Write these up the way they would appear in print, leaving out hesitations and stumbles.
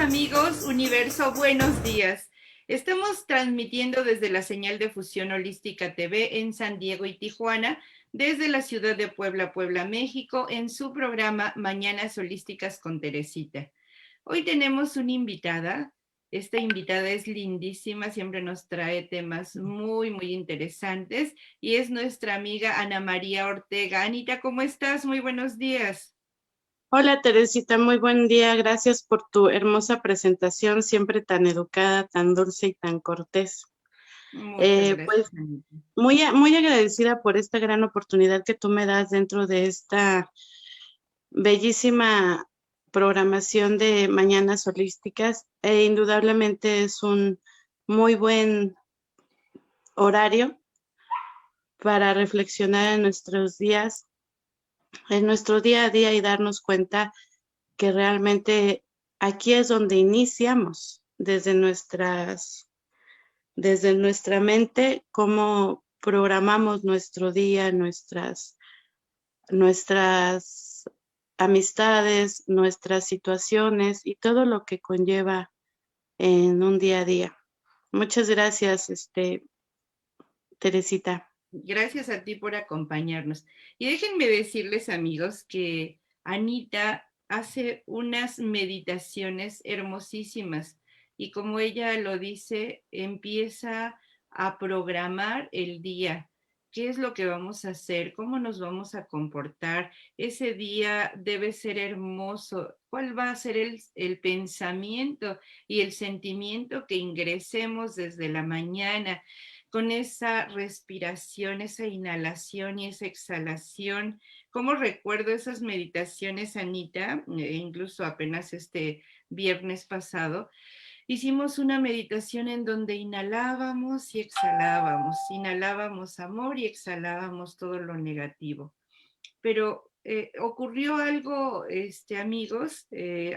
amigos, Universo, buenos días. Estamos transmitiendo desde la señal de Fusión Holística TV en San Diego y Tijuana, desde la ciudad de Puebla, México, en su programa Mañanas Holísticas con Teresita. Hoy tenemos una invitada. Esta invitada es lindísima, siempre nos trae temas muy interesantes y es nuestra amiga Ana María Ortega. Anita, ¿cómo estás? Muy buenos días. Hola Teresita, muy buen día. Gracias por tu hermosa presentación, siempre tan educada, tan dulce y tan cortés. Muchas gracias, Pues Anita. muy agradecida por esta gran oportunidad que tú me das dentro de esta bellísima programación de Mañanas Holísticas. Indudablemente es un muy buen horario para reflexionar en nuestros días, en nuestro día a día y darnos cuenta que realmente aquí es donde iniciamos desde nuestra mente, cómo programamos nuestro día, nuestras amistades, nuestras situaciones y todo lo que conlleva en un día a día. Muchas gracias, Teresita. Gracias a ti por acompañarnos. Y déjenme decirles, amigos, que Anita hace unas meditaciones hermosísimas y como ella lo dice, empieza a programar el día. ¿Qué es lo que vamos a hacer? ¿Cómo nos vamos a comportar? Ese día debe ser hermoso. ¿Cuál va a ser el pensamiento y el sentimiento que ingresemos desde la mañana? Con esa respiración, esa inhalación y esa exhalación. ¿Cómo recuerdo esas meditaciones, Anita? Incluso apenas este viernes pasado, hicimos una meditación en donde inhalábamos amor y exhalábamos todo lo negativo. Pero ocurrió algo, amigos,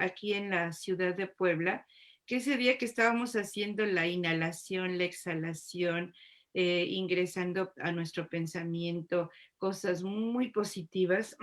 aquí en la ciudad de Puebla, que ese día que estábamos haciendo la inhalación, la exhalación, ingresando a nuestro pensamiento cosas muy positivas,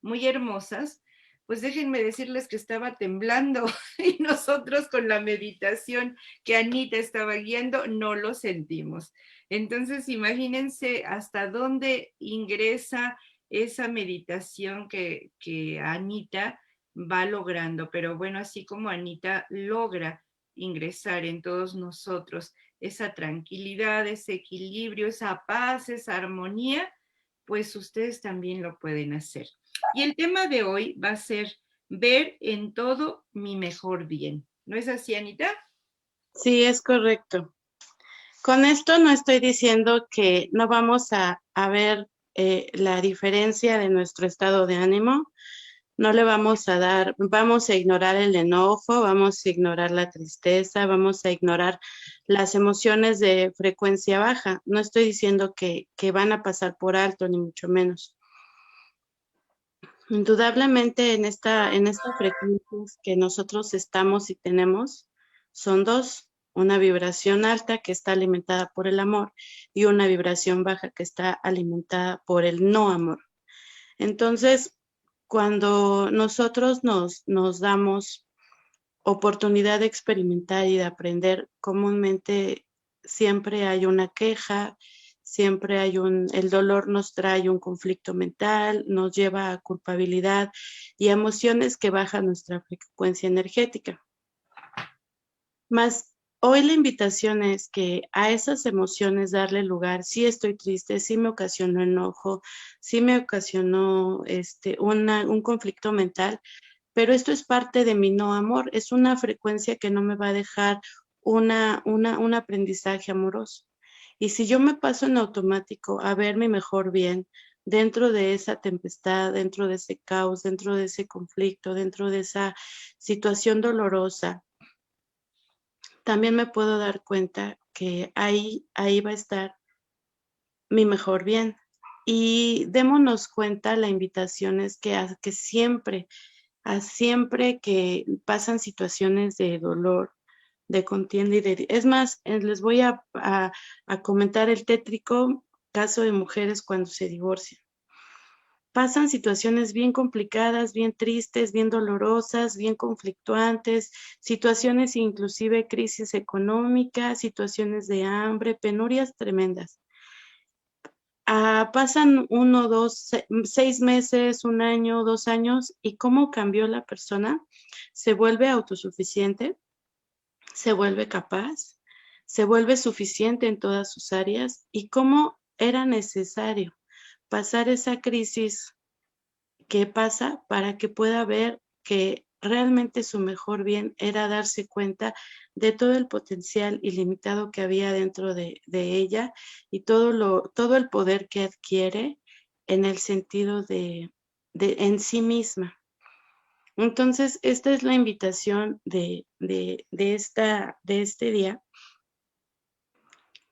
muy hermosas, pues déjenme decirles que estaba temblando y nosotros con la meditación que Anita estaba guiando no lo sentimos. Entonces imagínense hasta dónde ingresa esa meditación que Anita va logrando, pero bueno, así como Anita logra ingresar en todos nosotros esa tranquilidad, ese equilibrio, esa paz, esa armonía, pues ustedes también lo pueden hacer. Y el tema de hoy va a ser ver en todo mi mejor bien. ¿No es así, Anita? Sí, es correcto. Con esto no estoy diciendo que no vamos a ver la diferencia de nuestro estado de ánimo, no le vamos a dar, vamos a ignorar el enojo, vamos a ignorar la tristeza, vamos a ignorar las emociones de frecuencia baja. No estoy diciendo que van a pasar por alto, ni mucho menos. Indudablemente en esta frecuencia que nosotros estamos y tenemos, son dos, una vibración alta que está alimentada por el amor y una vibración baja que está alimentada por el no amor. Entonces, cuando nosotros nos damos oportunidad de experimentar y de aprender, comúnmente siempre hay una queja, siempre el dolor nos trae un conflicto mental, nos lleva a culpabilidad y a emociones que bajan nuestra frecuencia energética. Más hoy la invitación es que a esas emociones darle lugar. Sí estoy triste, sí me ocasionó enojo, sí me ocasionó un conflicto mental, pero esto es parte de mi no amor, es una frecuencia que no me va a dejar un aprendizaje amoroso. Y si yo me paso en automático a ver mi mejor bien dentro de esa tempestad, dentro de ese caos, dentro de ese conflicto, dentro de esa situación dolorosa, también me puedo dar cuenta que ahí va a estar mi mejor bien. Y démonos cuenta, la invitación es que siempre que pasan situaciones de dolor, de contienda es más, les voy a comentar el tétrico caso de mujeres cuando se divorcian. pasan situaciones bien complicadas, bien tristes, bien dolorosas, bien conflictuantes, situaciones inclusive crisis económicas, situaciones de hambre, penurias tremendas. Pasan 1, 2, 6 meses, 1 año, 2 años, y cómo cambió la persona. Se vuelve autosuficiente, se vuelve capaz, se vuelve suficiente en todas sus áreas, y cómo era necesario pasar esa crisis que pasa para que pueda ver que realmente su mejor bien era darse cuenta de todo el potencial ilimitado que había dentro de ella y todo el poder que adquiere en el sentido de en sí misma. Entonces, esta es la invitación de este día,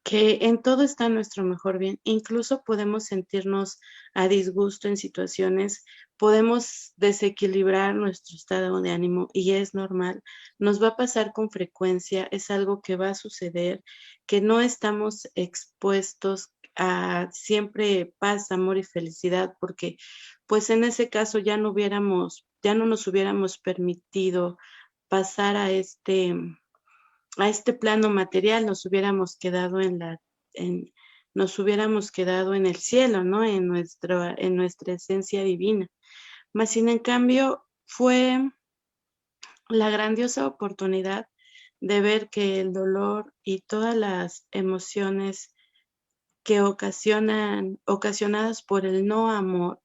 que en todo está nuestro mejor bien. Incluso podemos sentirnos a disgusto en situaciones, podemos desequilibrar nuestro estado de ánimo y es normal, nos va a pasar con frecuencia, es algo que va a suceder, que no estamos expuestos a siempre paz, amor y felicidad, porque pues en ese caso ya no nos hubiéramos permitido pasar a este plano material, en, nos hubiéramos quedado en el cielo, ¿no? En nuestra esencia divina. Mas, sin en cambio, fue la grandiosa oportunidad de ver que el dolor y todas las emociones que ocasionadas por el no amor,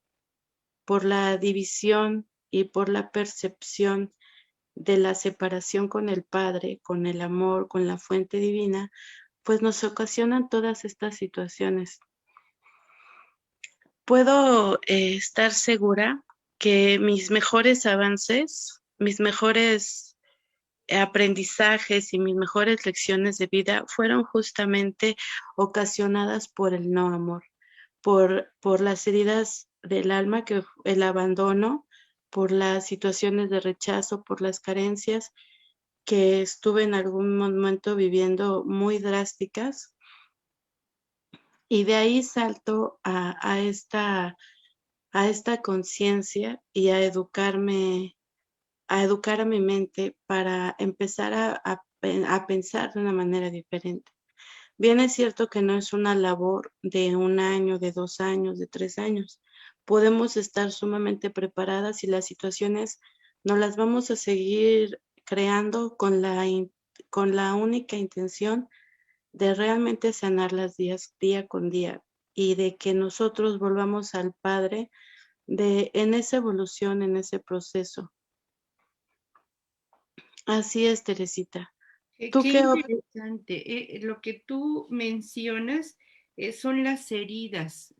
por la división y por la percepción de la separación con el Padre, con el amor, con la fuente divina, pues nos ocasionan todas estas situaciones. Puedo estar segura que mis mejores avances, mis mejores aprendizajes y mis mejores lecciones de vida fueron justamente ocasionadas por el no amor, por las heridas del alma, que el abandono, por las situaciones de rechazo, por las carencias que estuve en algún momento viviendo muy drásticas, y de ahí salto a esta conciencia y a educar a mi mente para empezar a pensar de una manera diferente. Bien es cierto que no es una labor de 1 año, de 2 años, de 3 años. Podemos estar sumamente preparadas y las situaciones no las vamos a seguir creando con la única intención de realmente sanarlas día con día y de que nosotros volvamos al Padre en esa evolución, en ese proceso. Así es, Teresita. ¿Tú Qué qué opinas? interesante. Lo que tú mencionas son las heridas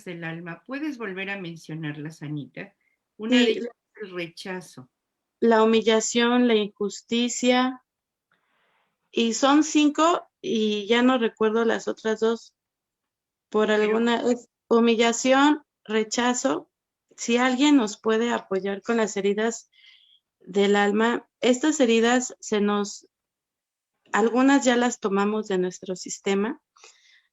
del alma. ¿Puedes volver a mencionarlas, Anita? Una de Sí, ellas es el rechazo. la humillación, la injusticia, y son 5 y ya no recuerdo las otras dos. Por Pero alguna es humillación, rechazo. Si alguien nos puede apoyar con las heridas del alma, estas heridas algunas ya las tomamos de nuestro sistema,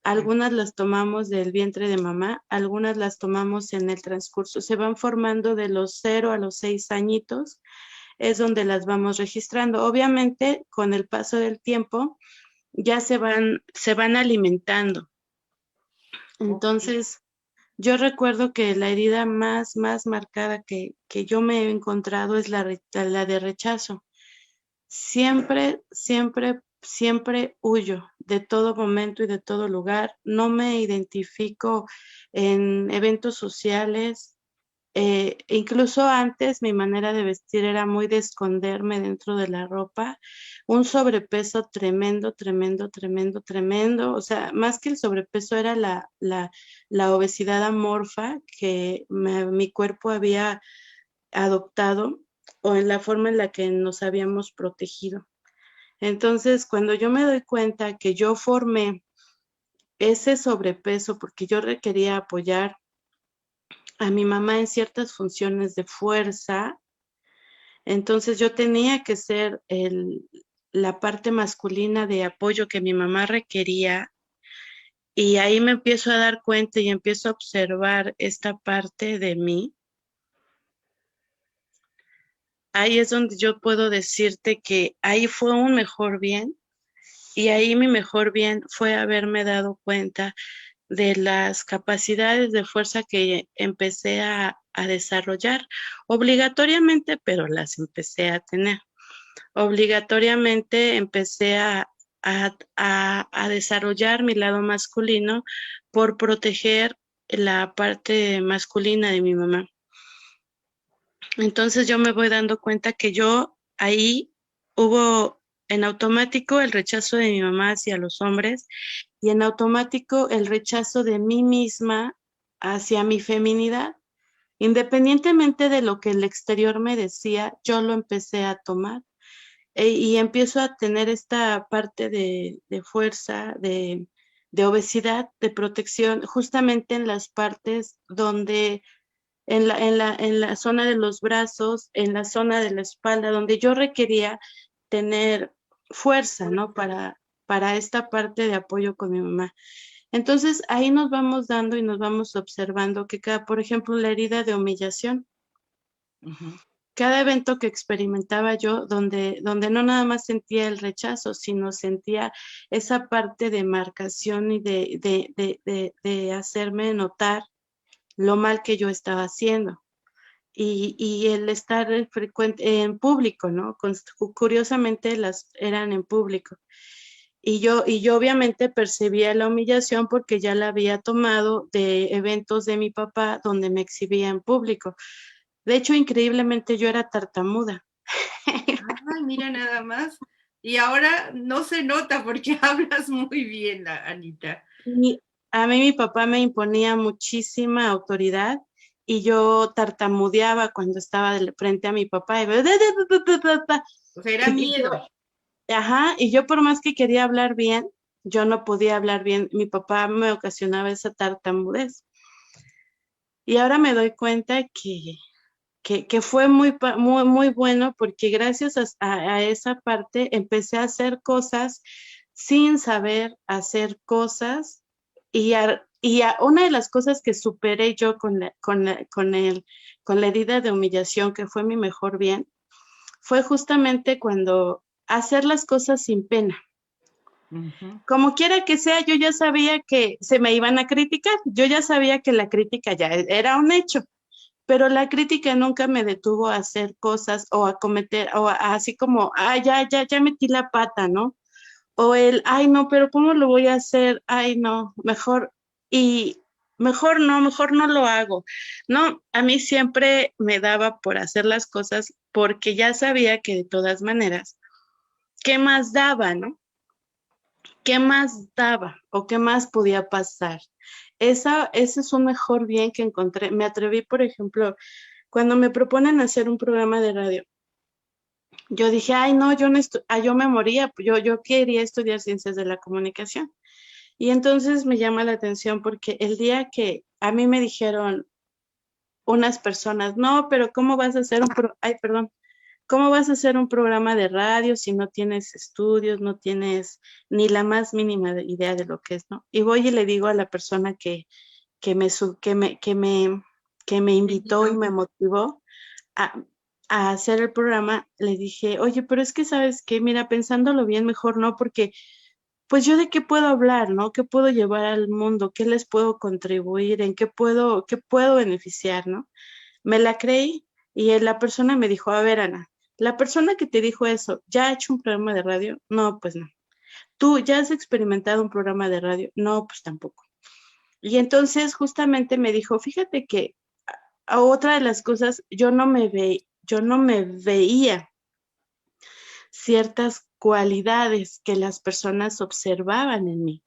algunas las tomamos del vientre de mamá, algunas las tomamos en el transcurso, se van formando de los 0 a los 6 añitos, es donde las vamos registrando. Obviamente, con el paso del tiempo, ya se van alimentando. ok. Entonces, yo recuerdo que la herida más marcada que yo me he encontrado es la de rechazo. Siempre, siempre, siempre huyo de todo momento y de todo lugar. No me identifico en eventos sociales. Incluso antes mi manera de vestir era muy de esconderme dentro de la ropa, un sobrepeso tremendo, tremendo, tremendo, tremendo. O sea, más que el sobrepeso era la obesidad amorfa que mi cuerpo había adoptado o en la forma en la que nos habíamos protegido. Entonces, cuando yo me doy cuenta que yo formé ese sobrepeso porque yo requería apoyar a mi mamá en ciertas funciones de fuerza, entonces yo tenía que ser la parte masculina de apoyo que mi mamá requería, y ahí me empiezo a dar cuenta y empiezo a observar esta parte de mí. Ahí es donde yo puedo decirte que ahí fue un mejor bien, y ahí mi mejor bien fue haberme dado cuenta de las capacidades de fuerza que empecé a desarrollar obligatoriamente, pero las empecé a tener. Obligatoriamente empecé a desarrollar mi lado masculino por proteger la parte masculina de mi mamá. Entonces yo me voy dando cuenta que yo ahí hubo en automático el rechazo de mi mamá hacia los hombres y en automático el rechazo de mí misma hacia mi feminidad. Independientemente de lo que el exterior me decía, yo lo empecé a tomar y empiezo a tener esta parte de fuerza, de obesidad, de protección, justamente en las partes donde en la zona de los brazos, en la zona de la espalda, donde yo requería tener fuerza, ¿no? Para esta parte de apoyo con mi mamá. Entonces ahí nos vamos dando y nos vamos observando que cada, por ejemplo, la herida de humillación, Ujú. cada evento que experimentaba yo, donde no nada más sentía el rechazo, sino sentía esa parte de marcación y de hacerme notar lo mal que yo estaba haciendo. Y el estar frecuente en público, ¿no? Curiosamente las eran en público. Y yo obviamente percibía la humillación porque ya la había tomado de eventos de mi papá donde me exhibía en público. De hecho, increíblemente yo era tartamuda. Ay, mira nada más. Y ahora no se nota porque hablas muy bien, Anita. Y a mí mi papá me imponía muchísima autoridad y yo tartamudeaba cuando estaba frente a mi papá O sea, era y yo, miedo. ajá, y yo por más que quería hablar bien, yo no podía hablar bien. Mi papá me ocasionaba esa tartamudez. Y ahora me doy cuenta que fue muy bueno porque gracias a esa parte empecé a hacer cosas sin saber hacer cosas una de las cosas que superé yo con la herida de humillación, que fue mi mejor bien, fue justamente cuando hacer las cosas sin pena. Ujú. Como quiera que sea, yo ya sabía que se me iban a criticar, yo ya sabía que la crítica ya era un hecho, pero la crítica nunca me detuvo a hacer cosas o a cometer, así como, ya metí la pata, ¿no? O ay, no, pero ¿cómo lo voy a hacer? Ay, no, y mejor no lo hago. No, a mí siempre me daba por hacer las cosas porque ya sabía que de todas maneras, ¿qué más daba, no? ¿Qué más daba o qué más podía pasar? Ese es un mejor bien que encontré. Me atreví, por ejemplo, cuando me proponen hacer un programa de radio, yo dije, ay, no, yo me moría, yo quería estudiar ciencias de la comunicación. Y entonces me llama la atención porque el día que a mí me dijeron unas personas, no, pero ¿cómo vas a hacer ay, perdón, ¿cómo vas a hacer un programa de radio si no tienes estudios, no tienes ni la más mínima idea de lo que es, ¿no? Y voy y le digo a la persona que me, su- que me invitó y Bendito. me motivó a, a hacer el programa, le dije, oye, pero es que sabes que, mira, pensándolo bien, mejor no, porque pues yo de qué puedo hablar, ¿no? ¿Qué puedo llevar al mundo? ¿Qué les puedo contribuir? ¿En qué puedo beneficiar, ¿no? Me la creí y la persona me dijo, a ver, Ana, la persona que te dijo eso, ¿ya ha hecho un programa de radio? No, pues no. ¿Tú ya has experimentado un programa de radio? No, pues tampoco. Y entonces justamente me dijo, fíjate que a otra de las cosas, yo no me veía ciertas cualidades que las personas observaban en mí.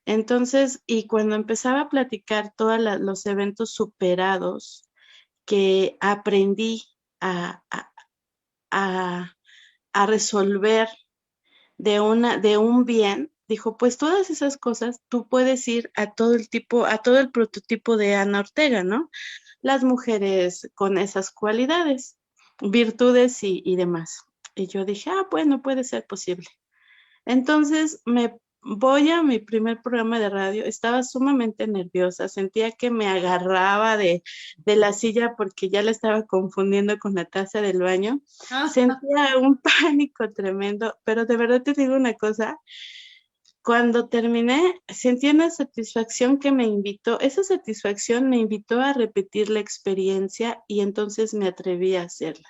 Entonces, y cuando empezaba a platicar todos los eventos superados que aprendí a, a, a, a resolver de un bien, dijo, pues todas esas cosas tú puedes ir a todo el prototipo de Ana Ortega, ¿no? Las mujeres con esas cualidades, virtudes y demás. Y yo dije, bueno, puede ser posible. Entonces voy a mi primer programa de radio, estaba sumamente nerviosa, sentía que me agarraba de la silla porque ya la estaba confundiendo con la taza del baño, Ah, sentía un pánico tremendo, pero de verdad te digo una cosa, cuando terminé, sentí una satisfacción que me invitó, esa satisfacción me invitó a repetir la experiencia y entonces me atreví a hacerla.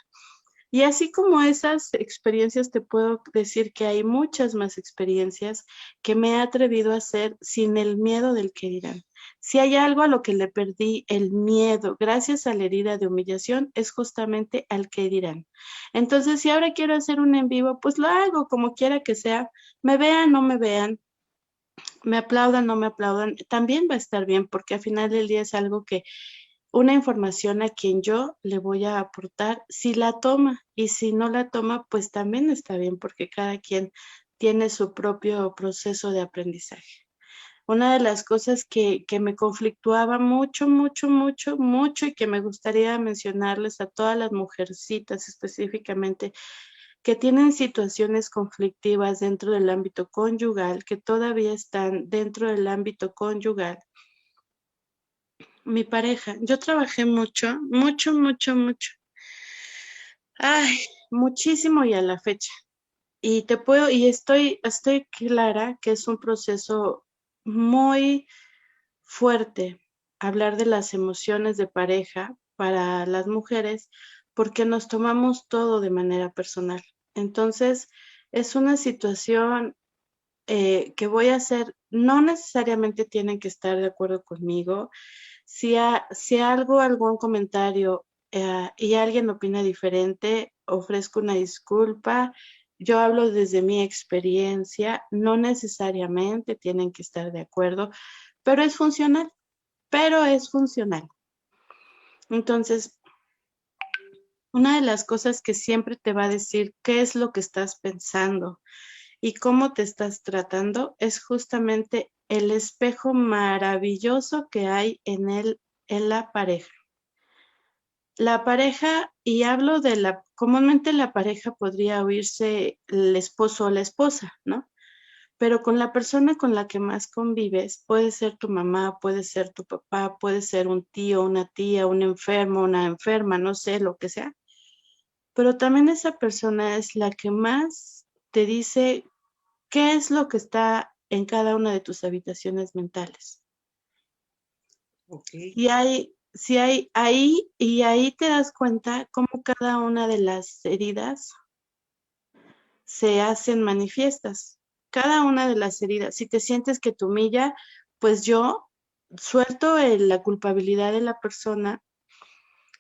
Y así como esas experiencias, te puedo decir que hay muchas más experiencias que me he atrevido a hacer sin el miedo del que dirán. Si hay algo a lo que le perdí el miedo gracias a la herida de humillación, es justamente al que dirán. Entonces, si ahora quiero hacer un en vivo, pues lo hago como quiera que sea, me vean, no me vean, me aplaudan, no me aplaudan, también va a estar bien porque al final del día es algo que una información a quien yo le voy a aportar si la toma y si no la toma, pues también está bien porque cada quien tiene su propio proceso de aprendizaje. Una de las cosas que me conflictuaba mucho, mucho, mucho, mucho y que me gustaría mencionarles a todas las mujercitas específicamente que tienen situaciones conflictivas dentro del ámbito conyugal, que todavía están dentro del ámbito conyugal. Mi pareja, yo trabajé mucho, mucho, mucho, mucho. Ay, muchísimo y a la fecha. Y te puedo, y estoy clara que es un proceso muy fuerte hablar de las emociones de pareja para las mujeres porque nos tomamos todo de manera personal. Entonces, es una situación que voy a hacer, no necesariamente tienen que estar de acuerdo conmigo. Si algún comentario y alguien opina diferente, ofrezco una disculpa. Yo hablo desde mi experiencia, no necesariamente tienen que estar de acuerdo, pero es funcional, pero es funcional. Entonces, una de las cosas que siempre te va a decir qué es lo que estás pensando y cómo te estás tratando es justamente el espejo maravilloso que hay en la pareja. La pareja, y hablo de comúnmente la pareja podría oírse el esposo o la esposa, ¿no? Pero con la persona con la que más convives, puede ser tu mamá, puede ser tu papá, puede ser un tío, una tía, un enfermo, una enferma, no sé, lo que sea. Pero también esa persona es la que más te dice qué es lo que está en cada una de tus habitaciones mentales. ok. Si hay ahí, y ahí te das cuenta cómo cada una de las heridas se hacen manifiestas. Cada una de las heridas, si te sientes que te humilla, pues yo suelto la culpabilidad de la persona,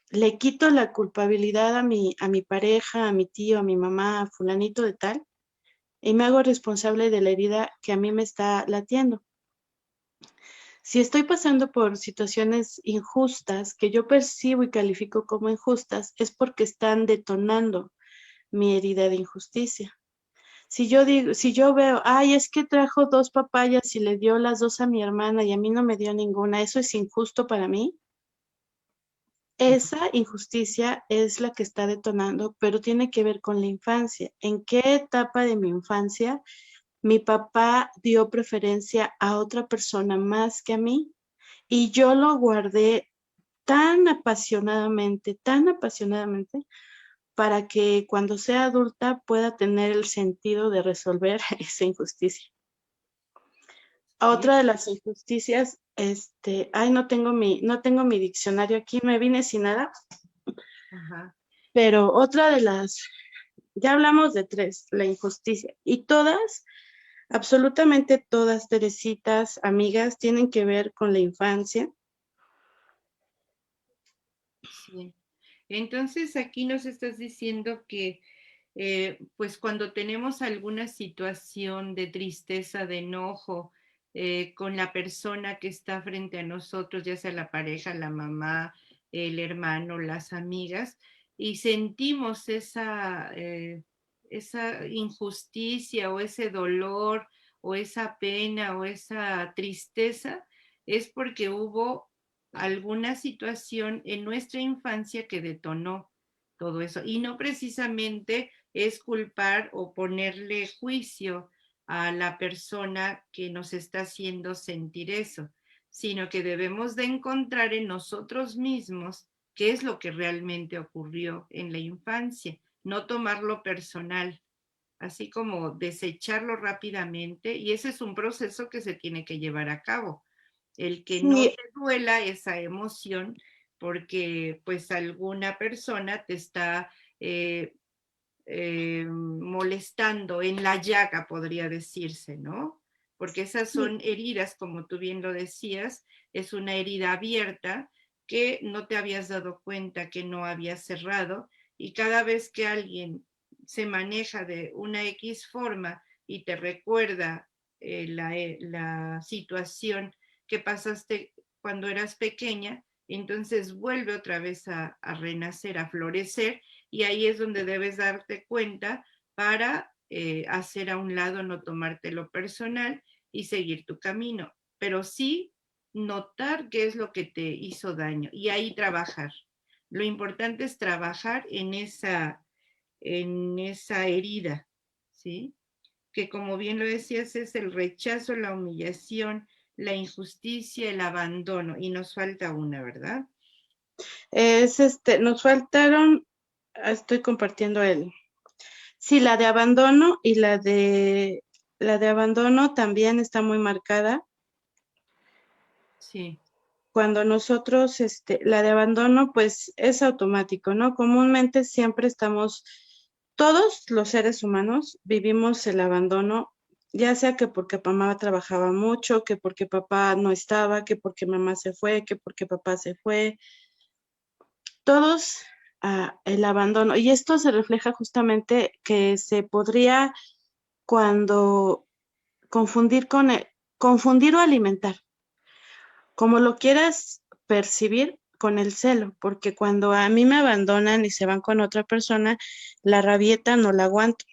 le quito la culpabilidad a mi pareja, a mi tío, a mi mamá, a fulanito de tal, y me hago responsable de la herida que a mí me está latiendo. Si estoy pasando por situaciones injustas que yo percibo y califico como injustas, es porque están detonando mi herida de injusticia. Si yo veo, ay, es que trajo dos papayas y le dio las dos a mi hermana y a mí no me dio ninguna, ¿eso es injusto para mí? Esa injusticia es la que está detonando, pero tiene que ver con la infancia. ¿En qué etapa de mi infancia mi papá dio preferencia a otra persona más que a mí? Y yo lo guardé tan apasionadamente, para que cuando sea adulta pueda tener el sentido de resolver esa injusticia. Sí, Otra de las injusticias, ay, no tengo mi diccionario aquí, me vine sin nada, ajá. pero otra de ya hablamos de tres, la injusticia, y todas, absolutamente todas, Teresitas, amigas, tienen que ver con la infancia. Sí. Entonces aquí nos estás diciendo que pues cuando tenemos alguna situación de tristeza, de enojo con la persona que está frente a nosotros, ya sea la pareja, la mamá, el hermano, las amigas, y sentimos esa injusticia o ese dolor o esa pena o esa tristeza, es porque hubo alguna situación en nuestra infancia que detonó todo eso. Y no precisamente es culpar o ponerle juicio a la persona que nos está haciendo sentir eso, sino que debemos de encontrar en nosotros mismos qué es lo que realmente ocurrió en la infancia, no tomarlo personal, así como desecharlo rápidamente, y ese es un proceso que se tiene que llevar a cabo, el que no Sí, te duela esa emoción porque pues alguna persona te está molestando en la llaga, podría decirse, ¿no? Porque esas sí, son heridas, como tú bien lo decías, es una herida abierta que no te habías dado cuenta que no habías cerrado, y cada vez que alguien se maneja de una X forma y te recuerda la situación que pasaste cuando eras pequeña, entonces vuelve otra vez a renacer, a florecer, y ahí es donde debes darte cuenta para hacer a un lado, no tomártelo personal y seguir tu camino, pero sí notar qué es lo que te hizo daño y ahí trabajar. Lo importante es trabajar en esa herida, ¿sí? Que como bien lo decías es el rechazo, la humillación, la injusticia, el abandono, y nos falta una, ¿verdad? nos faltaron, estoy compartiendo sí, la de abandono y la de abandono también está muy marcada. Sí. Cuando nosotros, la de abandono, pues es automático, ¿no? Comúnmente siempre estamos, todos los seres humanos vivimos el abandono, ya sea que porque mamá trabajaba mucho, que porque papá no estaba, que porque mamá se fue, que porque papá se fue, todos el abandono. Y esto se refleja justamente que se podría cuando confundir confundir o alimentar, como lo quieras percibir con el celo, porque cuando a mí me abandonan y se van con otra persona, la rabieta no la aguanto,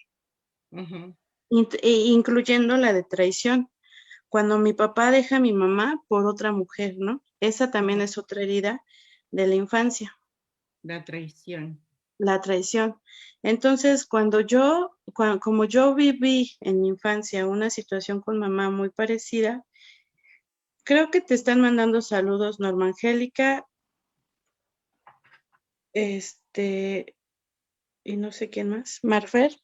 Uh-huh. incluyendo la de traición. Cuando mi papá deja a mi mamá por otra mujer, ¿no? Esa también Uh-huh. es otra herida de la infancia, La traición. la traición. Entonces, como yo viví en mi infancia una situación con mamá muy parecida, creo que te están mandando saludos, Norma Angélica, este, y no sé quién más, Marfer.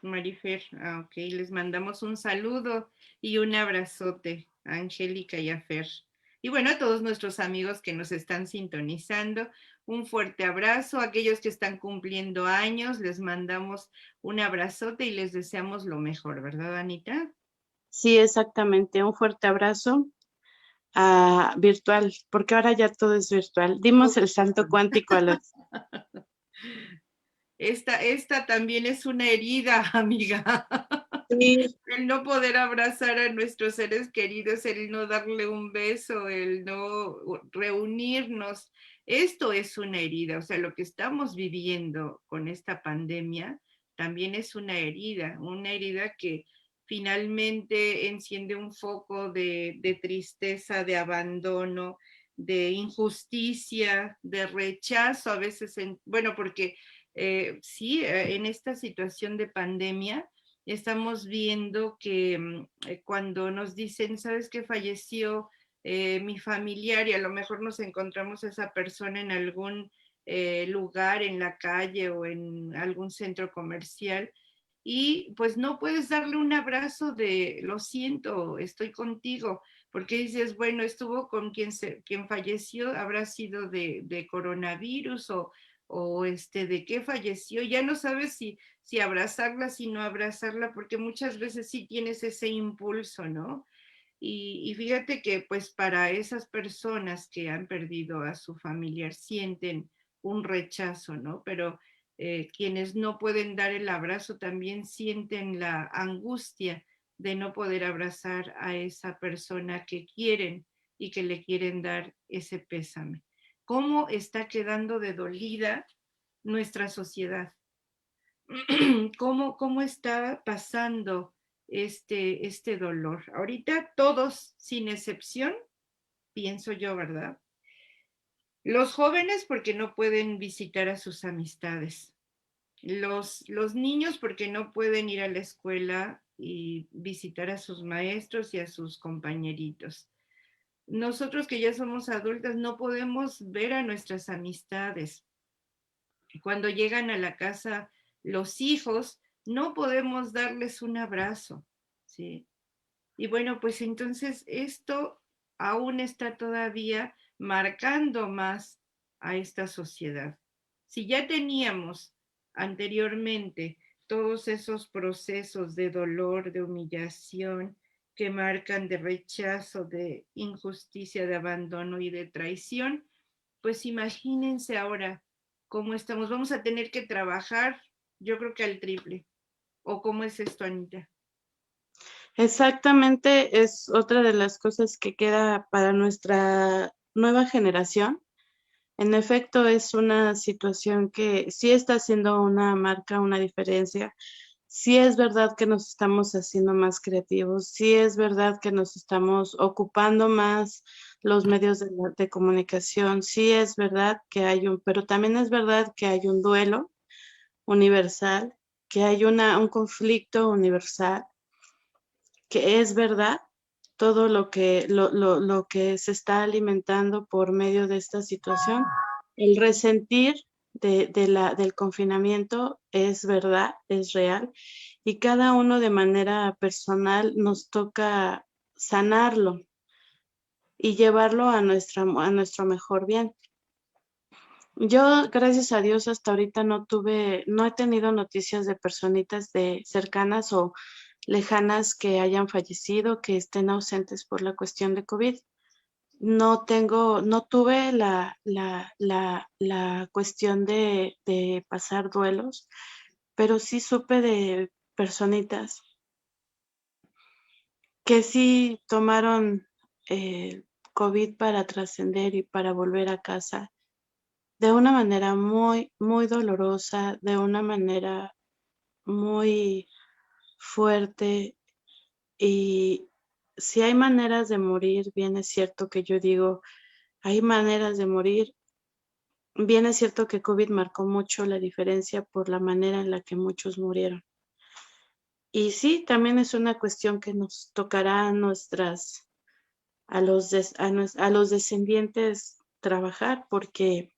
Marifer, ok, les mandamos un saludo y un abrazote a Angélica y a Fer. Y bueno, a todos nuestros amigos que nos están sintonizando, un fuerte abrazo. A aquellos que están cumpliendo años, les mandamos un abrazote y les deseamos lo mejor, ¿verdad, Anita? Sí, exactamente, un fuerte abrazo virtual, porque ahora ya todo es virtual. Dimos el salto cuántico a las... Esta también es una herida, amiga. Sí, El no poder abrazar a nuestros seres queridos, el no darle un beso, el no reunirnos, esto es una herida, o sea, lo que estamos viviendo con esta pandemia también es una herida que finalmente enciende un foco de tristeza, de abandono, de injusticia, de rechazo, a veces, bueno, porque sí, en esta situación de pandemia, estamos viendo que cuando nos dicen, ¿sabes qué falleció mi familiar? Y a lo mejor nos encontramos a esa persona en algún lugar, en la calle o en algún centro comercial, y pues no puedes darle un abrazo de lo siento, estoy contigo, porque dices, bueno, estuvo con quien falleció, habrá sido de coronavirus o de qué falleció, ya no sabes si abrazarla, si no abrazarla, porque muchas veces sí tienes ese impulso, ¿no? Y fíjate que pues para esas personas que han perdido a su familiar sienten un rechazo, ¿no? Pero quienes no pueden dar el abrazo también sienten la angustia de no poder abrazar a esa persona que quieren y que le quieren dar ese pésame. ¿Cómo está quedando de dolida nuestra sociedad? ¿Cómo está pasando este dolor? Ahorita todos, sin excepción, pienso yo, ¿verdad? Los jóvenes porque no pueden visitar a sus amistades. Los niños porque no pueden ir a la escuela y visitar a sus maestros y a sus compañeritos. Nosotros que ya somos adultas no podemos ver a nuestras amistades. Cuando llegan a la casa los hijos, no podemos darles un abrazo, ¿sí? Y bueno, pues entonces esto aún está todavía marcando más a esta sociedad. Si ya teníamos anteriormente todos esos procesos de dolor, de humillación, que marcan de rechazo, de injusticia, de abandono y de traición, pues imagínense ahora cómo estamos. Vamos a tener que trabajar, yo creo que al triple. ¿O cómo es esto, Anita? Exactamente, es otra de las cosas que queda para nuestra nueva generación. En efecto, es una situación que sí está haciendo una marca, una diferencia. Sí es verdad que nos estamos haciendo más creativos, sí es verdad que nos estamos ocupando más los medios de comunicación, sí es verdad que hay pero también es verdad que hay un duelo universal, que hay un conflicto universal, que es verdad todo lo que se está alimentando por medio de esta situación. El resentir del confinamiento es verdad, es real, y cada uno de manera personal nos toca sanarlo y llevarlo a nuestro mejor bien. Yo, gracias a Dios, hasta ahorita no he tenido noticias de personitas de cercanas o lejanas que hayan fallecido, que estén ausentes por la cuestión de COVID. No tuve la cuestión de pasar duelos, pero sí supe de personitas que sí tomaron COVID para trascender y para volver a casa de una manera muy, muy dolorosa, de una manera muy fuerte. Y si hay maneras de morir, bien es cierto que yo digo, hay maneras de morir. Bien es cierto que COVID marcó mucho la diferencia por la manera en la que muchos murieron. Y sí, también es una cuestión que nos tocará a los descendientes trabajar, porque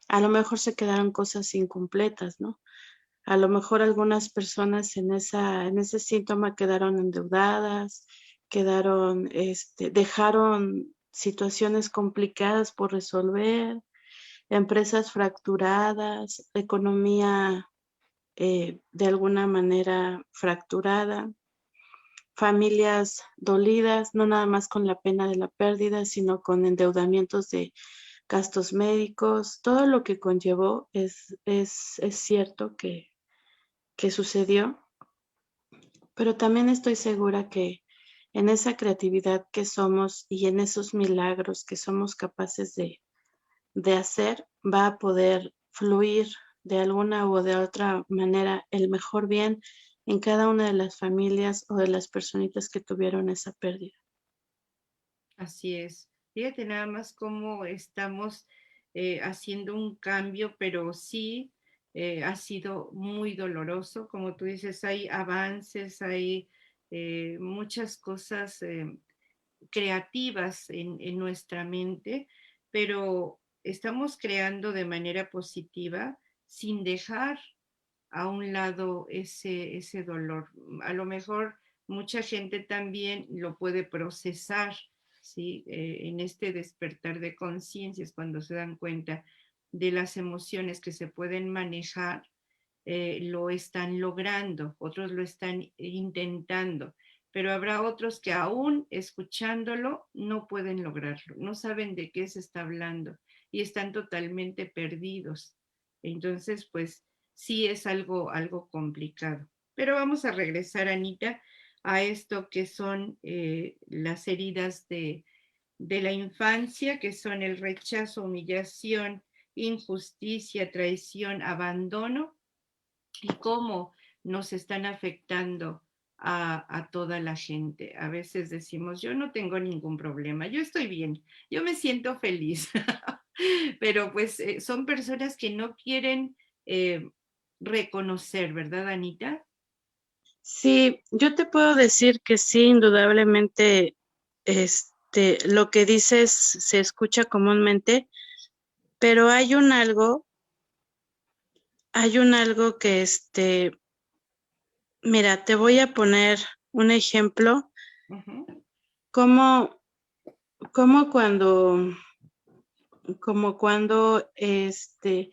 a lo mejor se quedaron cosas incompletas, ¿no? A lo mejor algunas personas en ese síntoma quedaron endeudadas, dejaron situaciones complicadas por resolver, empresas fracturadas, economía de alguna manera fracturada, familias dolidas, no nada más con la pena de la pérdida, sino con endeudamientos de gastos médicos, todo lo que conllevó es cierto que sucedió, pero también estoy segura que en esa creatividad que somos y en esos milagros que somos capaces de hacer, va a poder fluir de alguna u de otra manera el mejor bien en cada una de las familias o de las personitas que tuvieron esa pérdida. Así es. Fíjate nada más cómo estamos haciendo un cambio, pero sí ha sido muy doloroso. Como tú dices, hay avances, hay muchas cosas creativas en nuestra mente, pero estamos creando de manera positiva sin dejar a un lado ese dolor. A lo mejor mucha gente también lo puede procesar, ¿sí? En este despertar de conciencias, cuando se dan cuenta de las emociones que se pueden manejar, lo están logrando, otros lo están intentando, pero habrá otros que aún escuchándolo no pueden lograrlo, no saben de qué se está hablando y están totalmente perdidos. Entonces, pues sí es algo complicado. Pero vamos a regresar, Anita, a esto que son las heridas de la infancia, que son el rechazo, humillación, injusticia, traición, abandono, y cómo nos están afectando a toda la gente. A veces decimos, yo no tengo ningún problema, yo estoy bien, yo me siento feliz, pero pues son personas que no quieren reconocer, ¿verdad, Anita? Sí, yo te puedo decir que sí, indudablemente, lo que dices se escucha comúnmente, pero hay un algo que, mira, te voy a poner un ejemplo, Ujú, como, como cuando, como cuando, de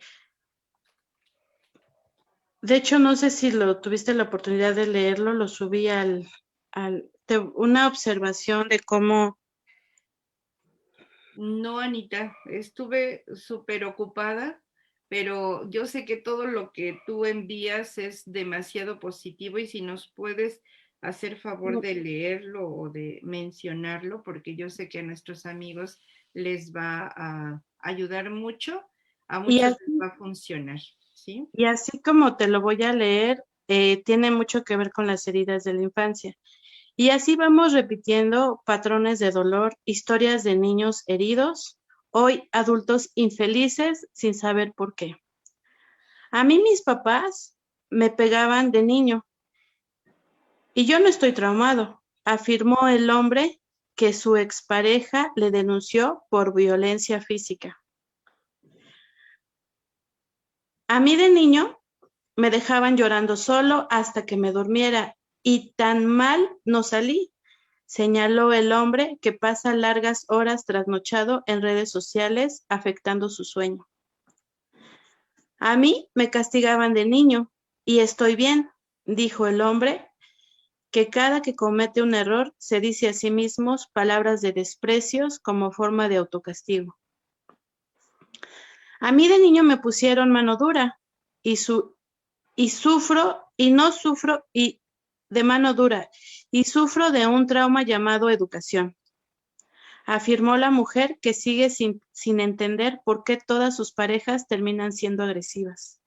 hecho, no sé si lo tuviste la oportunidad de leerlo, lo subí una observación de cómo. no, Anita, estuve súper ocupada, pero yo sé que todo lo que tú envías es demasiado positivo y si nos puedes hacer favor de leerlo o de mencionarlo, porque yo sé que a nuestros amigos les va a ayudar mucho, a Y muchos les así, va a funcionar, ¿sí? y así como te lo voy a leer, tiene mucho que ver con las heridas de la infancia. Y así vamos repitiendo patrones de dolor, historias de niños heridos, hoy adultos infelices sin saber por qué. A mí mis papás me pegaban de niño y yo no estoy traumado, afirmó el hombre que su expareja le denunció por violencia física. A mí de niño me dejaban llorando solo hasta que me durmiera y tan mal no salí, señaló el hombre que pasa largas horas trasnochado en redes sociales afectando su sueño. A mí me castigaban de niño y estoy bien, dijo el hombre, que cada que comete un error se dice a sí mismo palabras de desprecios como forma de autocastigo. A mí de niño me pusieron mano dura y, y sufro y no sufro y de mano dura y sufro de un trauma llamado educación, afirmó la mujer que sigue sin entender por qué todas sus parejas terminan siendo agresivas.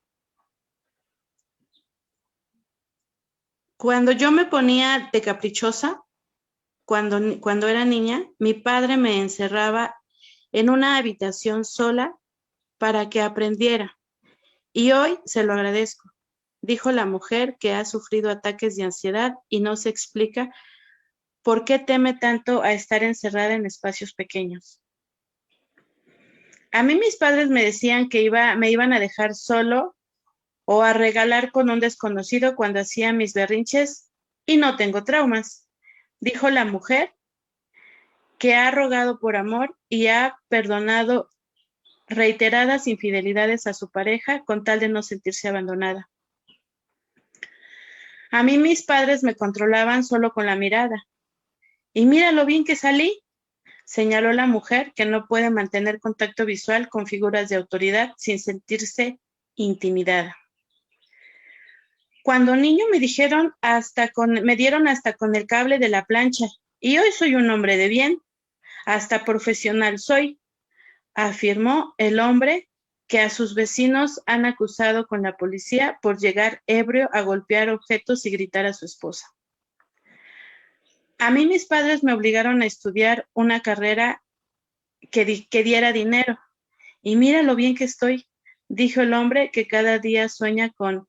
Cuando yo me ponía de caprichosa, cuando era niña, mi padre me encerraba en una habitación sola para que aprendiera. Y hoy se lo agradezco, dijo la mujer que ha sufrido ataques de ansiedad y no se explica por qué teme tanto a estar encerrada en espacios pequeños. A mí mis padres me decían que me iban a dejar solo o a regalar con un desconocido cuando hacía mis berrinches y no tengo traumas, dijo la mujer que ha rogado por amor y ha perdonado reiteradas infidelidades a su pareja con tal de no sentirse abandonada. A mí mis padres me controlaban solo con la mirada. Y mira lo bien que salí, señaló la mujer que no puede mantener contacto visual con figuras de autoridad sin sentirse intimidada. Cuando niño me dieron hasta con el cable de la plancha y hoy soy un hombre de bien, hasta profesional soy, afirmó el hombre que a sus vecinos han acusado con la policía por llegar ebrio a golpear objetos y gritar a su esposa. A mí mis padres me obligaron a estudiar una carrera que diera dinero y mira lo bien que estoy, dijo el hombre que cada día sueña con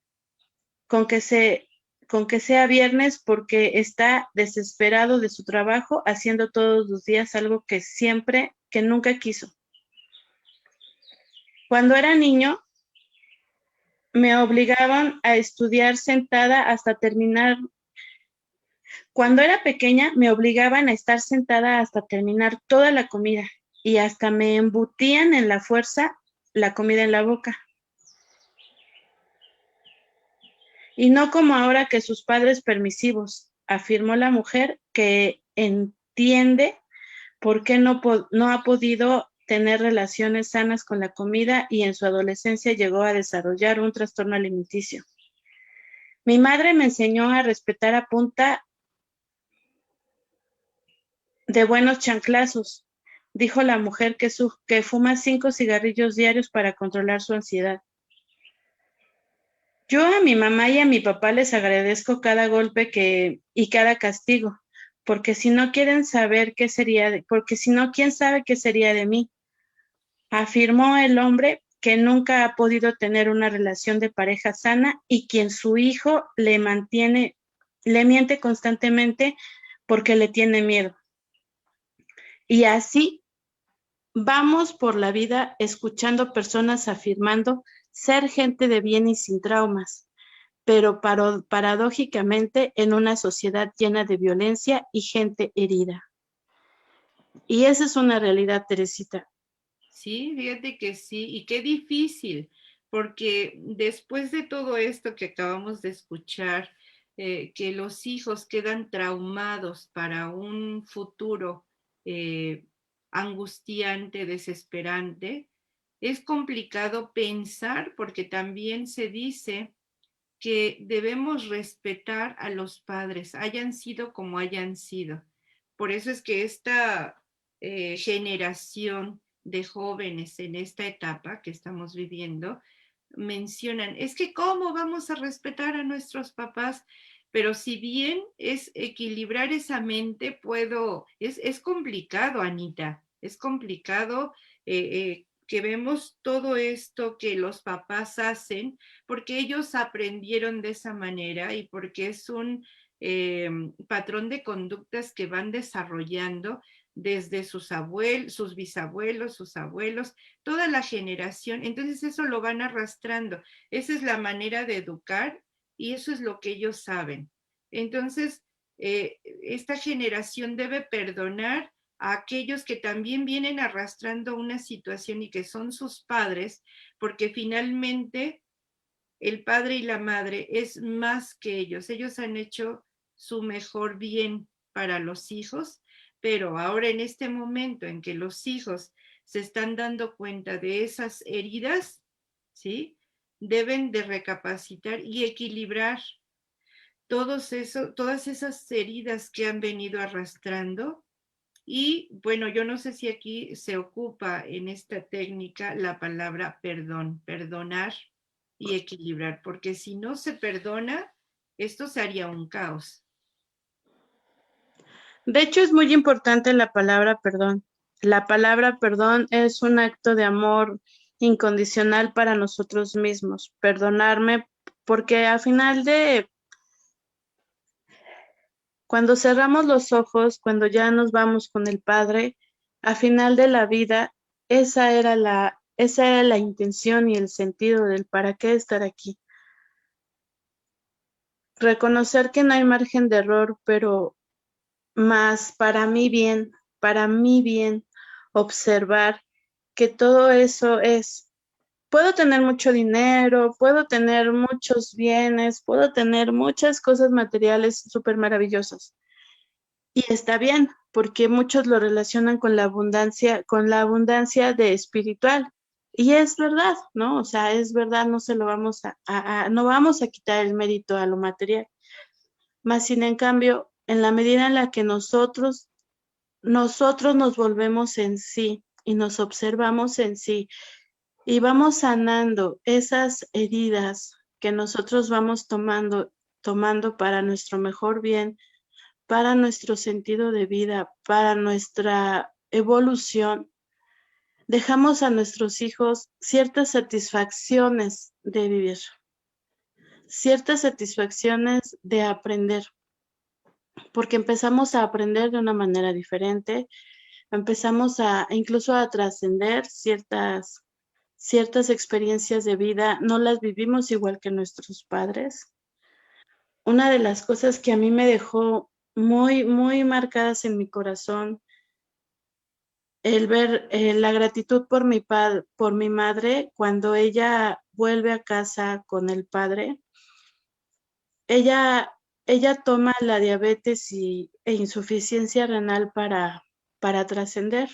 que con que sea viernes porque está desesperado de su trabajo haciendo todos los días algo que nunca quiso. Cuando era niño, me obligaban a estudiar sentada hasta terminar. Cuando era pequeña, me obligaban a estar sentada hasta terminar toda la comida y hasta me embutían en la fuerza la comida en la boca. Y no como ahora que sus padres permisivos, afirmó la mujer que entiende por qué no ha podido tener relaciones sanas con la comida y en su adolescencia llegó a desarrollar un trastorno alimenticio. Mi madre me enseñó a respetar a punta de buenos chanclazos, dijo la mujer que fuma 5 cigarrillos diarios para controlar su ansiedad. Yo a mi mamá y a mi papá les agradezco cada golpe y cada castigo, porque si no quieren saber qué sería, porque si no, quién sabe qué sería de mí, afirmó el hombre que nunca ha podido tener una relación de pareja sana y quien su hijo le miente constantemente porque le tiene miedo. Y así vamos por la vida escuchando personas afirmando ser gente de bien y sin traumas, pero paradójicamente en una sociedad llena de violencia y gente herida. Y esa es una realidad, Teresita. Sí, fíjate que sí, y qué difícil, porque después de todo esto que acabamos de escuchar, que los hijos quedan traumados para un futuro eh, angustiante, desesperante, es complicado pensar porque también se dice que debemos respetar a los padres, hayan sido como hayan sido. Por eso es que esta generación de jóvenes en esta etapa que estamos viviendo mencionan, es que cómo vamos a respetar a nuestros papás, pero si bien es equilibrar esa mente, es complicado, Anita, es complicado que vemos todo esto que los papás hacen porque ellos aprendieron de esa manera y porque es un patrón de conductas que van desarrollando desde sus bisabuelos, sus abuelos, toda la generación. Entonces eso lo van arrastrando. Esa es la manera de educar y eso es lo que ellos saben. Entonces, esta generación debe perdonar a aquellos que también vienen arrastrando una situación y que son sus padres, porque finalmente el padre y la madre es más que ellos. Ellos han hecho su mejor bien para los hijos, pero ahora en este momento en que los hijos se están dando cuenta de esas heridas, ¿sí? Deben de recapacitar y equilibrar todas esas heridas que han venido arrastrando. Y bueno, yo no sé si aquí se ocupa en esta técnica la palabra perdón, perdonar y equilibrar, porque si no se perdona, esto se haría un caos. De hecho, es muy importante la palabra perdón. La palabra perdón es un acto de amor incondicional para nosotros mismos. Perdonarme, porque al final cuando cerramos los ojos, cuando ya nos vamos con el Padre, al final de la vida, esa era la intención y el sentido del para qué estar aquí. Reconocer que no hay margen de error, pero más para mí bien, observar que todo eso puedo tener mucho dinero, puedo tener muchos bienes, puedo tener muchas cosas materiales súper maravillosas. Y está bien, porque muchos lo relacionan con la abundancia de espiritual. Y es verdad, ¿no? O sea, es verdad, no se lo vamos no vamos a quitar el mérito a lo material. Más sin en cambio, en la medida en la que nosotros nos volvemos en sí y nos observamos en sí y vamos sanando esas heridas que nosotros vamos tomando para nuestro mejor bien, para nuestro sentido de vida, para nuestra evolución, dejamos a nuestros hijos ciertas satisfacciones de vivir, ciertas satisfacciones de aprender, porque empezamos a aprender de una manera diferente, empezamos incluso a trascender ciertas experiencias de vida, no las vivimos igual que nuestros padres. Una de las cosas que a mí me dejó muy, muy marcadas en mi corazón, el ver la gratitud por mi madre cuando ella vuelve a casa con el padre. Ella, ella toma la diabetes e insuficiencia renal para trascender.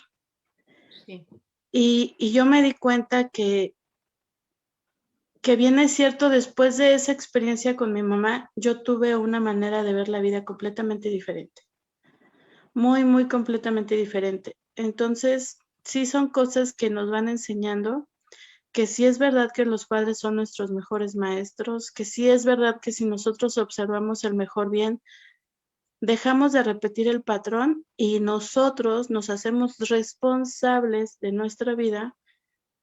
Sí. Y yo me di cuenta que bien es cierto, después de esa experiencia con mi mamá, yo tuve una manera de ver la vida completamente diferente. Muy, muy completamente diferente. Entonces, sí son cosas que nos van enseñando, que sí es verdad que los padres son nuestros mejores maestros, que sí es verdad que si nosotros observamos el mejor bien, dejamos de repetir el patrón y nosotros nos hacemos responsables de nuestra vida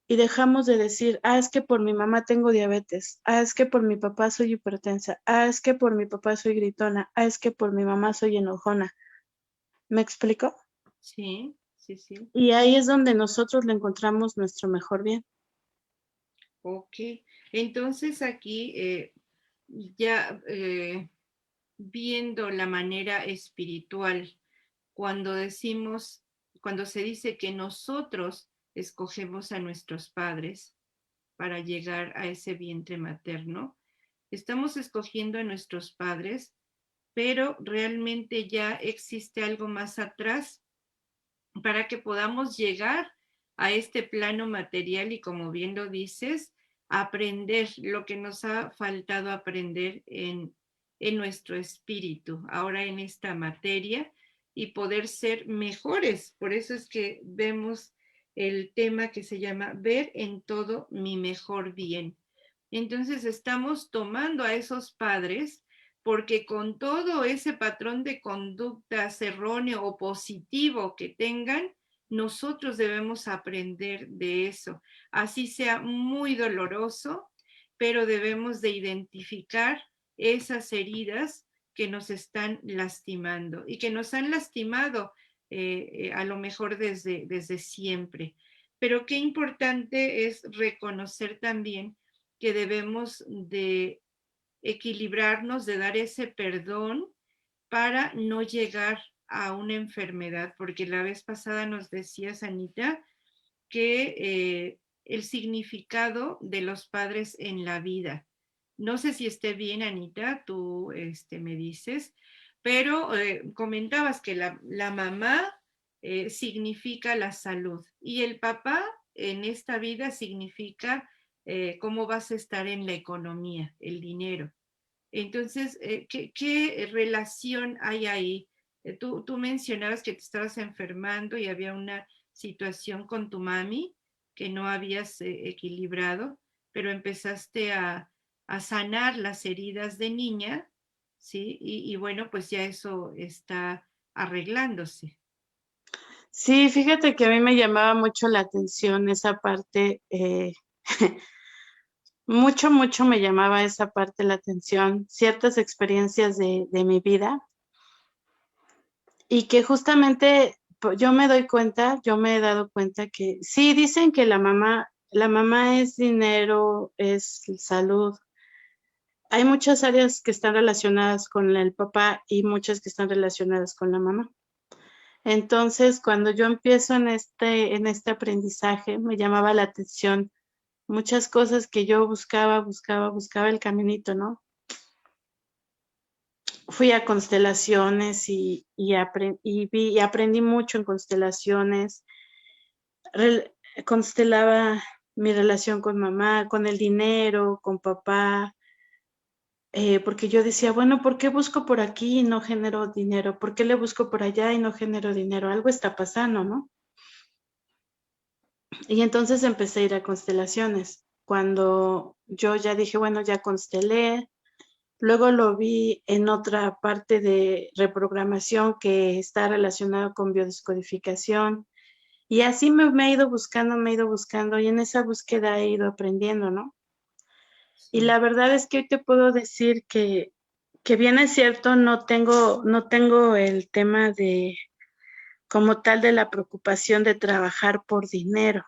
y dejamos de decir, es que por mi mamá tengo diabetes, es que por mi papá soy hipertensa, es que por mi papá soy gritona, es que por mi mamá soy enojona. ¿Me explico? Sí, sí, sí. Y ahí es donde nosotros le encontramos nuestro mejor bien. Ok. Entonces aquí ya viendo la manera espiritual, cuando decimos, cuando se dice que nosotros escogemos a nuestros padres para llegar a ese vientre materno, estamos escogiendo a nuestros padres, pero realmente ya existe algo más atrás para que podamos llegar a este plano material y, como bien lo dices, aprender lo que nos ha faltado aprender en nuestro espíritu, ahora en esta materia, y poder ser mejores. Por eso es que vemos el tema que se llama Ver en todo mi mejor bien. Entonces estamos tomando a esos padres porque con todo ese patrón de conductas erróneo o positivo que tengan, nosotros debemos aprender de eso. Así sea muy doloroso, pero debemos de identificar esas heridas que nos están lastimando y que nos han lastimado a lo mejor desde siempre. Pero qué importante es reconocer también que debemos de equilibrarnos, de dar ese perdón para no llegar a una enfermedad, porque la vez pasada nos decías, Anita, que el significado de los padres en la vida. No sé si esté bien, Anita, tú me dices, pero comentabas que la mamá significa la salud y el papá en esta vida significa cómo vas a estar en la economía, el dinero. Entonces, ¿qué relación hay ahí? Tú mencionabas que te estabas enfermando y había una situación con tu mami que no habías equilibrado, pero empezaste a sanar las heridas de niña, ¿sí? Y bueno, pues ya eso está arreglándose. Sí, fíjate que a mí me llamaba mucho la atención esa parte, mucho me llamaba esa parte la atención, ciertas experiencias de mi vida y que justamente yo me doy cuenta, yo me he dado cuenta que sí, dicen que la mamá es dinero, es salud. Hay muchas áreas que están relacionadas con el papá y muchas que están relacionadas con la mamá. Entonces, cuando yo empiezo en este aprendizaje, me llamaba la atención muchas cosas que yo buscaba el caminito, ¿no? Fui a constelaciones y aprendí mucho en constelaciones. Constelaba mi relación con mamá, con el dinero, con papá, porque yo decía, bueno, ¿por qué busco por aquí y no genero dinero? ¿Por qué le busco por allá y no genero dinero? Algo está pasando, ¿no? Y entonces empecé a ir a constelaciones. Cuando yo ya dije, bueno, ya constelé, luego lo vi en otra parte de reprogramación que está relacionado con biodescodificación. Y así me he ido buscando, y en esa búsqueda he ido aprendiendo, ¿no? Y Sí. la verdad es que hoy te puedo decir que bien es cierto, no tengo el tema de, como tal, de la preocupación de trabajar por dinero,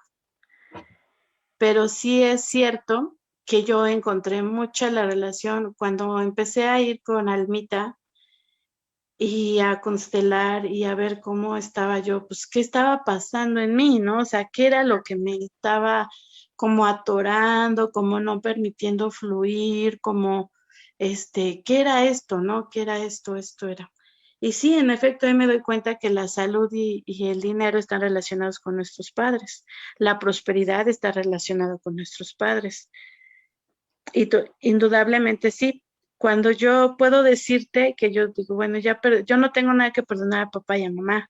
pero sí es cierto que yo encontré mucha la relación cuando empecé a ir con Almita y a constelar y a ver cómo estaba yo, pues qué estaba pasando en mí, ¿no? O sea, qué era lo que me estaba como atorando, como no permitiendo fluir, como, ¿qué era esto, no? ¿Qué era esto? Esto era. Y sí, en efecto, ahí me doy cuenta que la salud y el dinero están relacionados con nuestros padres. La prosperidad está relacionada con nuestros padres. Y indudablemente sí. Cuando yo puedo decirte que yo digo, bueno, yo no tengo nada que perdonar a papá y a mamá,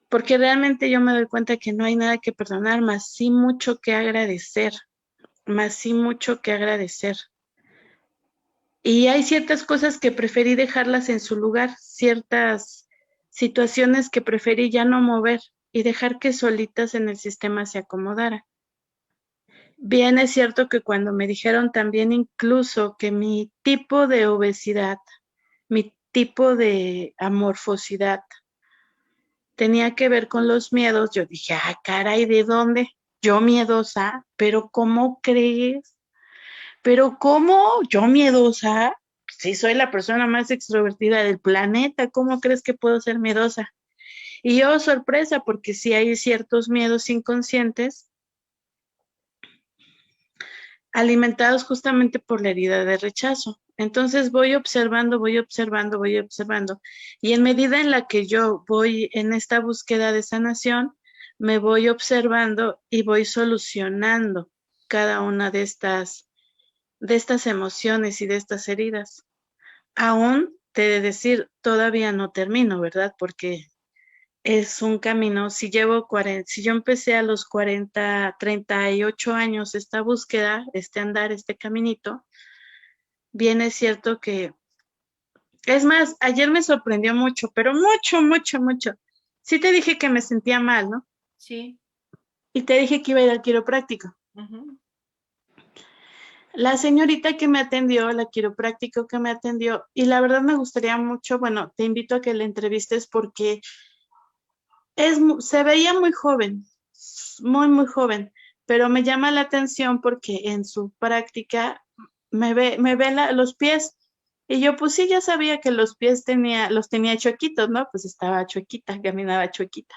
porque realmente yo me doy cuenta que no hay nada que perdonar, más sí mucho que agradecer, más sí mucho que agradecer. Y hay ciertas cosas que preferí dejarlas en su lugar, ciertas situaciones que preferí ya no mover, y dejar que solitas en el sistema se acomodaran. Bien es cierto que cuando me dijeron también incluso que mi tipo de obesidad, mi tipo de amorfosidad tenía que ver con los miedos, yo dije, ah, caray, ¿de dónde? Yo miedosa, pero ¿cómo crees? Pero ¿cómo? Yo miedosa, si soy la persona más extrovertida del planeta, ¿cómo crees que puedo ser miedosa? Y yo, sorpresa, porque sí hay ciertos miedos inconscientes alimentados justamente por la herida de rechazo. Entonces voy observando, voy observando, voy observando. Y en medida en la que yo voy en esta búsqueda de sanación, me voy observando y voy solucionando cada una de estas emociones y de estas heridas. Aún te de decir, todavía no termino, ¿verdad? Porque es un camino. Si yo empecé a los 38 años esta búsqueda, este andar, este caminito, bien es cierto que, es más, ayer me sorprendió mucho, pero mucho, mucho, mucho. Sí te dije que me sentía mal, ¿no? Sí. Y te dije que iba a ir al quiropráctico. Ujú. La señorita que me atendió, la quiropráctico que me atendió, y la verdad me gustaría mucho, bueno, te invito a que la entrevistes porque se veía muy joven, muy, muy joven, pero me llama la atención porque en su práctica me ve los pies. Y yo, pues sí, ya sabía que los pies los tenía chuequitos, ¿no? Pues estaba chuequita, caminaba chuequita.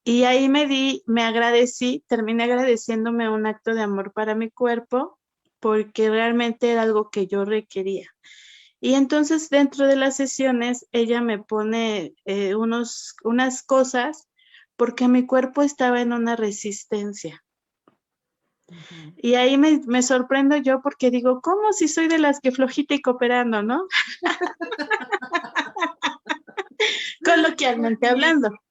Y ahí me agradecí, terminé agradeciéndome un acto de amor para mi cuerpo, porque realmente era algo que yo requería. Y entonces dentro de las sesiones ella me pone unas cosas porque mi cuerpo estaba en una resistencia. Ujú. Y ahí me sorprendo yo porque digo, ¿cómo si soy de las que flojita y cooperando, no? Coloquialmente Sí. hablando, Muy bien,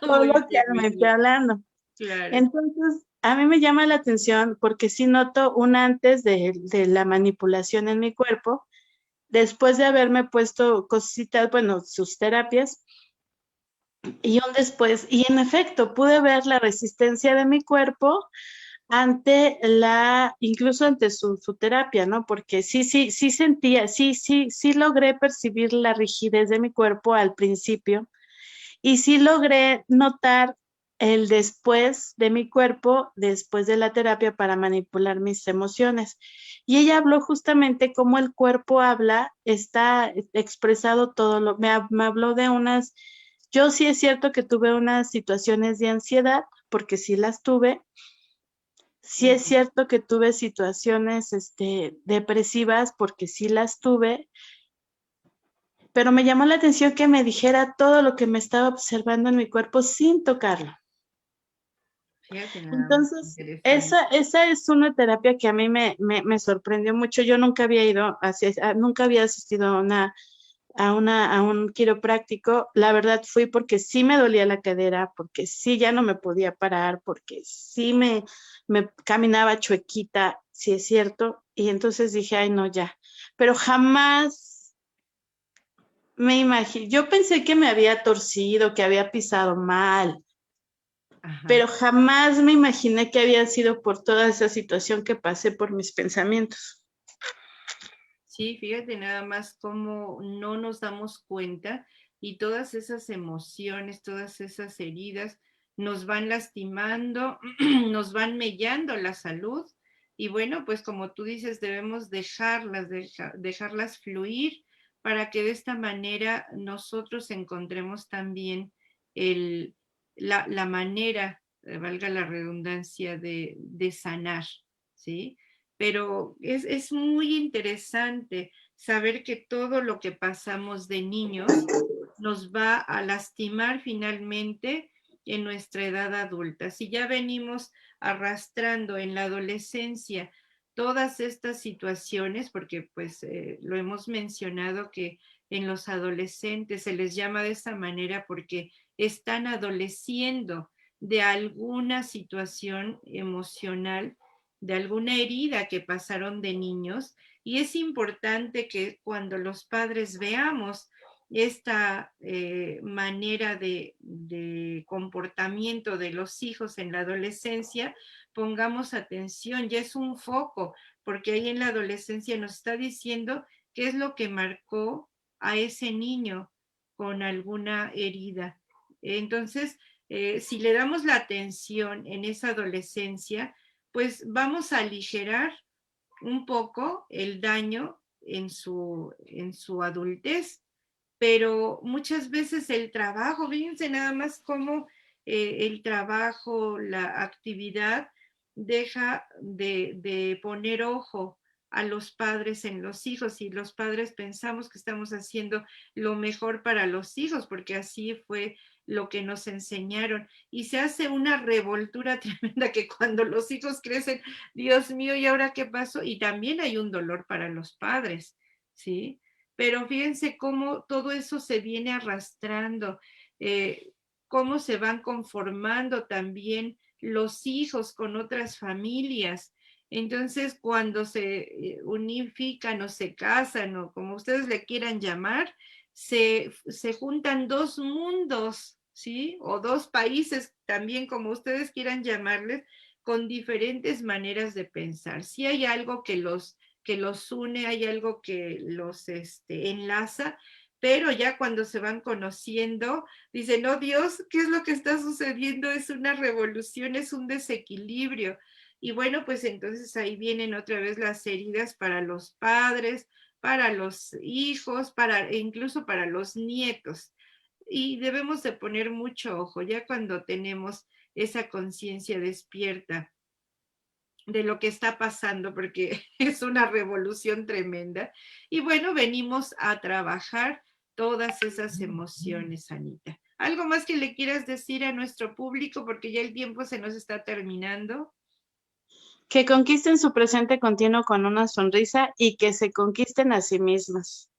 muy coloquialmente bien. hablando. Claro. Entonces, a mí me llama la atención porque sí noto un antes de la manipulación en mi cuerpo, después de haberme puesto cositas, bueno, sus terapias, y un después, y en efecto, pude ver la resistencia de mi cuerpo incluso ante su terapia, ¿no? Porque sí sentía, sí logré percibir la rigidez de mi cuerpo al principio y sí logré notar el después de mi cuerpo, después de la terapia para manipular mis emociones. Y ella habló justamente cómo el cuerpo habla, está expresado me habló de yo sí es cierto que tuve unas situaciones de ansiedad, porque sí las tuve. Sí es Ujú. cierto que tuve situaciones, depresivas, porque sí las tuve, pero me llamó la atención que me dijera todo lo que me estaba observando en mi cuerpo sin tocarlo. Fíjate nada más, Entonces, interesante. esa es una terapia que a mí me sorprendió mucho. Yo nunca había nunca había asistido a un quiropráctico. La verdad fui porque sí me dolía la cadera, porque sí ya no me podía parar, porque sí me caminaba chuequita, sí es cierto. Y entonces dije, ay, no, ya. Pero jamás me imaginé, yo pensé que me había torcido, que había pisado mal, Ajá. pero jamás me imaginé que había sido por toda esa situación que pasé por mis pensamientos. Sí, fíjate nada más cómo no nos damos cuenta y todas esas emociones, todas esas heridas nos van lastimando, nos van mellando la salud y bueno, pues como tú dices, debemos dejarlas fluir para que de esta manera nosotros encontremos también el, la manera, valga la redundancia, de sanar, ¿sí? Pero es muy interesante saber que todo lo que pasamos de niños nos va a lastimar finalmente en nuestra edad adulta. Si ya venimos arrastrando en la adolescencia todas estas situaciones, porque pues lo hemos mencionado que en los adolescentes se les llama de esa manera porque están adoleciendo de alguna situación emocional, de alguna herida que pasaron de niños, y es importante que cuando los padres veamos esta manera de comportamiento de los hijos en la adolescencia, pongamos atención, ya es un foco, porque ahí en la adolescencia nos está diciendo qué es lo que marcó a ese niño con alguna herida. Entonces, si le damos la atención en esa adolescencia, pues vamos a aligerar un poco el daño en su adultez, pero muchas veces el trabajo, fíjense nada más cómo el trabajo, la actividad deja de poner ojo a los padres en los hijos, y los padres pensamos que estamos haciendo lo mejor para los hijos, porque así fue lo que nos enseñaron, y se hace una revoltura tremenda que cuando los hijos crecen, Dios mío, ¿y ahora qué pasó? Y también hay un dolor para los padres, ¿sí? Pero fíjense cómo todo eso se viene arrastrando, cómo se van conformando también los hijos con otras familias. Entonces, cuando se unifican o se casan o como ustedes le quieran llamar, se juntan dos mundos, ¿sí? O dos países también, como ustedes quieran llamarles, con diferentes maneras de pensar. Si hay algo que los une, hay algo que los enlaza, pero ya cuando se van conociendo, dicen, oh Dios, ¿qué es lo que está sucediendo? Es una revolución, es un desequilibrio. Y bueno, pues entonces ahí vienen otra vez las heridas para los padres, para los hijos, incluso para los nietos. Y debemos de poner mucho ojo, ya cuando tenemos esa conciencia despierta de lo que está pasando, porque es una revolución tremenda. Y bueno, venimos a trabajar todas esas emociones, Anita. ¿Algo más que le quieras decir a nuestro público? Porque ya el tiempo se nos está terminando. Que conquisten su presente continuo con una sonrisa y que se conquisten a sí mismas.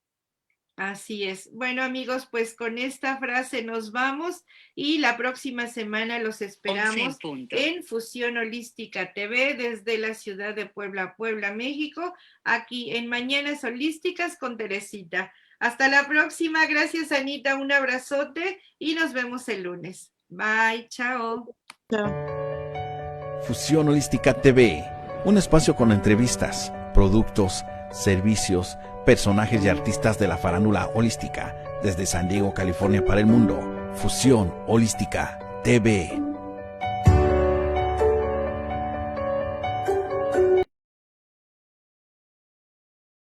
Así es. Bueno, amigos, pues con esta frase nos vamos y la próxima semana los esperamos en Fusión Holística TV desde la ciudad de Puebla, México, aquí en Mañanas Holísticas con Teresita. Hasta la próxima. Gracias, Anita. Un abrazote y nos vemos el lunes. Bye. Chao. Chao. Fusión Holística TV, un espacio con entrevistas, productos, servicios, personajes y artistas de la farándula holística, desde San Diego, California para el mundo. Fusión Holística TV.